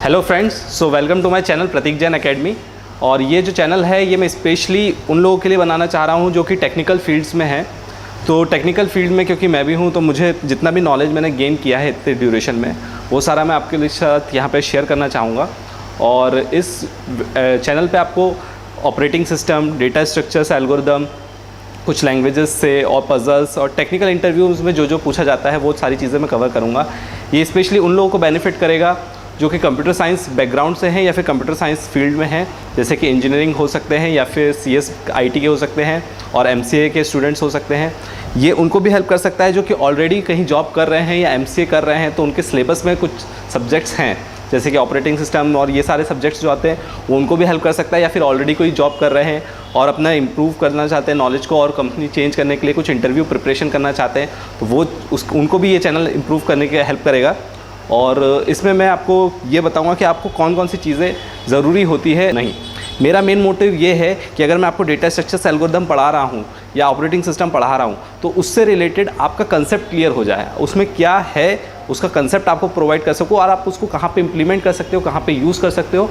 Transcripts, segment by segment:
Hello friends, so welcome to my channel Prateek Jain academy. और ये जो चैनल है ये मैं स्पेशली उन लोगों के लिए बनाना चाह रहा हूँ जो कि टेक्निकल फील्ड्स में हैं। तो टेक्निकल फील्ड में क्योंकि मैं भी हूँ तो मुझे जितना भी नॉलेज मैंने गेन किया है इतने ड्यूरेशन में वो सारा मैं आपके लिए साथ यहाँ पे शेयर करना चाहूँगा। और इस चैनल पे आपको operating system, data structures, algorithm, कुछ लैंग्वेजेस से और पजल्स और टेक्निकल इंटरव्यूज़ में जो कुछ पूछा जाता है वो सारी चीज़ें मैं कवर करूँगा। ये स्पेशली उन लोगों को बेनिफिट करेगा जो कि कंप्यूटर साइंस बैकग्राउंड से हैं या फिर कंप्यूटर साइंस फील्ड में हैं, जैसे कि इंजीनियरिंग हो सकते हैं या फिर CS IT के हो सकते हैं और MCA के स्टूडेंट्स हो सकते हैं। ये उनको भी हेल्प कर सकता है जो कि ऑलरेडी कहीं जॉब कर रहे हैं या MCA कर रहे हैं तो उनके सिलेबस में कुछ सब्जेक्ट्स हैं जैसे कि ऑपरेटिंग सिस्टम और ये सारे सब्जेक्ट्स जो आते हैं वो उनको भी हेल्प कर सकता है। या फिर ऑलरेडी कोई जॉब कर रहे हैं और अपना इम्प्रूव करना चाहते हैं नॉलेज को और कंपनी चेंज करने के लिए कुछ इंटरव्यू प्रिपरेशन करना चाहते हैं तो वो उनको भी ये चैनल इम्प्रूव करने के हेल्प करेगा। और इसमें मैं आपको ये बताऊंगा कि आपको कौन कौन सी चीज़ें ज़रूरी होती है। नहीं, मेरा मेन मोटिव ये है कि अगर मैं आपको डेटा स्ट्रक्चर्स, एल्गोरिदम पढ़ा रहा हूँ या ऑपरेटिंग सिस्टम पढ़ा रहा हूँ तो उससे रिलेटेड आपका कंसेप्ट क्लियर हो जाए, उसमें क्या है उसका कंसेप्ट आपको प्रोवाइड कर सको और आप उसको कहाँ पे इम्प्लीमेंट कर सकते हो, कहाँ पे यूज़ कर सकते हो,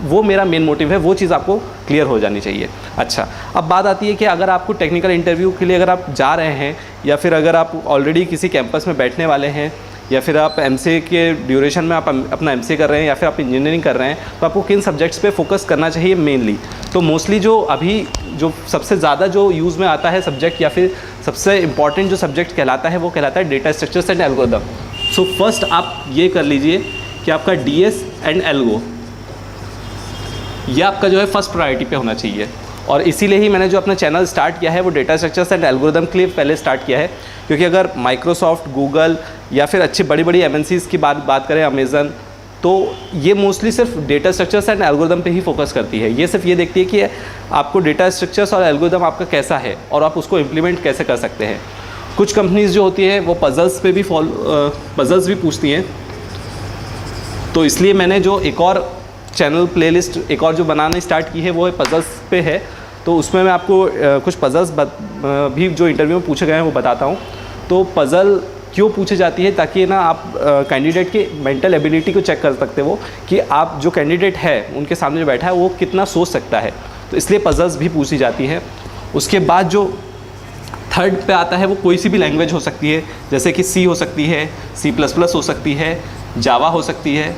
वो मेरा मेन मोटिव है। वो चीज़ आपको क्लियर हो जानी चाहिए। अच्छा, अब बात आती है कि अगर आपको टेक्निकल इंटरव्यू के लिए अगर आप जा रहे हैं या फिर अगर आप ऑलरेडी किसी कैंपस में बैठने वाले हैं या फिर आप MCA के ड्यूरेशन में आप अपना MCA कर रहे हैं या फिर आप इंजीनियरिंग कर रहे हैं तो आपको किन सब्जेक्ट्स पे फोकस करना चाहिए मेनली। तो मोस्टली जो अभी जो सबसे ज़्यादा जो यूज़ में आता है सब्जेक्ट या फिर सबसे इम्पॉर्टेंट जो सब्जेक्ट कहलाता है वो कहलाता है data structures and algorithm. So first आप ये कर लीजिए कि आपका DS एंड एल्गो ये आपका जो है फर्स्ट प्रायोरिटी पे होना चाहिए। और इसीलिए ही मैंने जो अपना चैनल स्टार्ट किया है वो डेटा स्ट्रक्चर्स एंड एल्गोरिदम के लिए पहले स्टार्ट किया है, क्योंकि अगर माइक्रोसॉफ्ट, गूगल या फिर अच्छी बड़ी बड़ी MNCs की बात करें, अमेज़न, तो ये मोस्टली सिर्फ डेटा स्ट्रक्चर्स एंड एल्गोरिदम पे ही फोकस करती है। ये सिर्फ ये देखती है कि आपको डेटा स्ट्रक्चर्स और एल्गोरिदम आपका कैसा है और आप उसको इम्प्लीमेंट कैसे कर सकते हैं। कुछ कंपनीज़ जो होती हैं वो पजल्स पे भी पजल्स भी पूछती हैं, तो इसलिए मैंने जो एक और चैनल प्लेलिस्ट एक और जो बनाना स्टार्ट की है वो पजल्स पे है। तो उसमें मैं आपको कुछ पजल्स भी जो इंटरव्यू में पूछे गए हैं वो बताता हूँ। तो पज़ल क्यों पूछी जाती है ताकि ना आप कैंडिडेट के मेंटल एबिलिटी को चेक कर सकते हो कि आप जो कैंडिडेट है उनके सामने जो बैठा है वो कितना सोच सकता है, तो इसलिए पजल्स भी पूछी जाती है। उसके बाद जो थर्ड पे आता है वो कोई सी भी लैंग्वेज हो सकती है, जैसे कि C हो सकती है, C++ हो सकती है, जावा हो सकती है।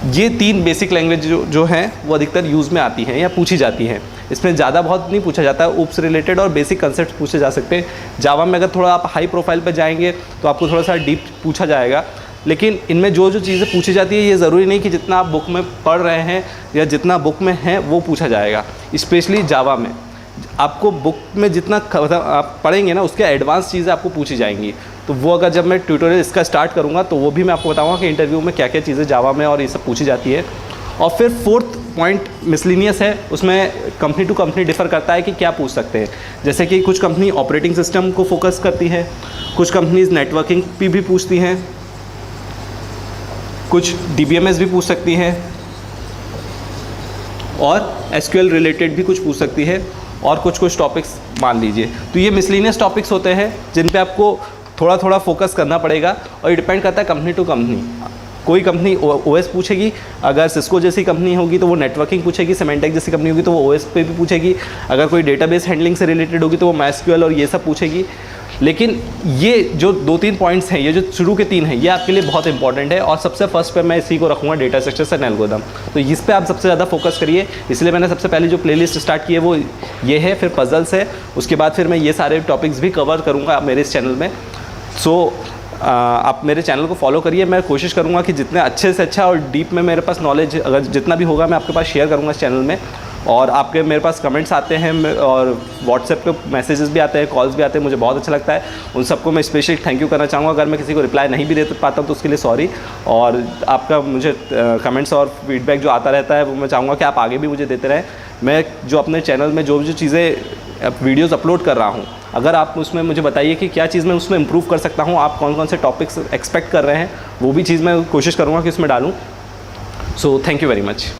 ये 3 बेसिक लैंग्वेज जो हैं वो अधिकतर यूज़ में आती हैं या पूछी जाती हैं। इसमें ज़्यादा बहुत नहीं पूछा जाता है, ऊप्स रिलेटेड और बेसिक कंसेप्ट पूछे जा सकते हैं। जावा में अगर थोड़ा आप हाई प्रोफाइल पर जाएंगे तो आपको थोड़ा सा डीप पूछा जाएगा, लेकिन इनमें जो चीज़ें पूछी जाती है ये ज़रूरी नहीं कि जितना आप बुक में पढ़ रहे हैं या जितना बुक में है वो पूछा जाएगा। स्पेशली जावा में आपको बुक में जितना आप पढ़ेंगे ना उसके एडवांस चीज़ें आपको पूछी जाएंगी। तो वो अगर जब मैं ट्यूटोरियल इसका स्टार्ट करूँगा तो वो भी मैं आपको बताऊँगा कि इंटरव्यू में क्या क्या चीज़ें जावा में और ये सब पूछी जाती है। और फिर फोर्थ पॉइंट मिसलिनियस है, उसमें कंपनी टू कंपनी डिफ़र करता है कि क्या पूछ सकते हैं। जैसे कि कुछ कंपनी ऑपरेटिंग सिस्टम को फोकस करती है, कुछ कंपनीज नेटवर्किंग पे भी पूछती हैं, कुछ DBMS भी पूछ सकती हैं और SQL रिलेटेड भी कुछ पूछ सकती है और कुछ टॉपिक्स मान लीजिए। तो ये मिसलिनियस टॉपिक्स होते हैं जिन पे आपको थोड़ा थोड़ा फोकस करना पड़ेगा और ये डिपेंड करता है कंपनी टू कंपनी। कोई कंपनी OS पूछेगी, अगर सिस्को जैसी कंपनी होगी तो वो नेटवर्किंग पूछेगी, सिमेंटेक जैसी कंपनी होगी तो वो OS पे भी पूछेगी, अगर कोई डेटाबेस हैंडलिंग से रिलेटेड होगी तो वो MySQL और ये सब पूछेगी। लेकिन ये जो 2-3 पॉइंट्स हैं, ये जो शुरू के 3 हैं, ये आपके लिए बहुत इंपॉर्टेंट है और सबसे फर्स्ट पे मैं इसी को रखूँगा, डेटा स्ट्रक्चर्स एंड एल्गोरिदम। तो इस पे आप सबसे ज़्यादा फोकस करिए, इसलिए मैंने सबसे पहले जो प्लेलिस्ट स्टार्ट की है वो ये है, फिर पजल्स है, उसके बाद फिर मैं ये सारे टॉपिक्स भी कवर करूँगा मेरे इस चैनल में। सो आप मेरे चैनल को फॉलो करिए। मैं कोशिश करूँगा कि जितने अच्छे से अच्छा और डीप में मेरे पास नॉलेज अगर जितना भी होगा मैं आपके पास शेयर करूँगा इस चैनल में। और आपके मेरे पास कमेंट्स आते हैं और व्हाट्सएप पे मैसेजेस भी आते हैं, कॉल्स भी आते हैं, मुझे बहुत अच्छा लगता है। उन सबको मैं स्पेशली थैंक यू करना चाहूँगा। अगर मैं किसी को रिप्लाई नहीं भी दे पाता हूँ तो उसके लिए सॉरी। और आपका मुझे कमेंट्स और फीडबैक जो आता रहता है वो मैं चाहूँगा कि आप आगे भी मुझे देते रहें। मैं जो अपने चैनल में जो चीज़ें वीडियोज़ अपलोड कर रहा हूँ, अगर आप उसमें मुझे बताइए कि क्या चीज़ मैं उसमें इम्प्रूव कर सकता हूँ, आप कौन कौन से टॉपिक्स एक्सपेक्ट कर रहे हैं, वो भी चीज़ मैं कोशिश करूँगा कि उसमें डालूँ। So thank you very much.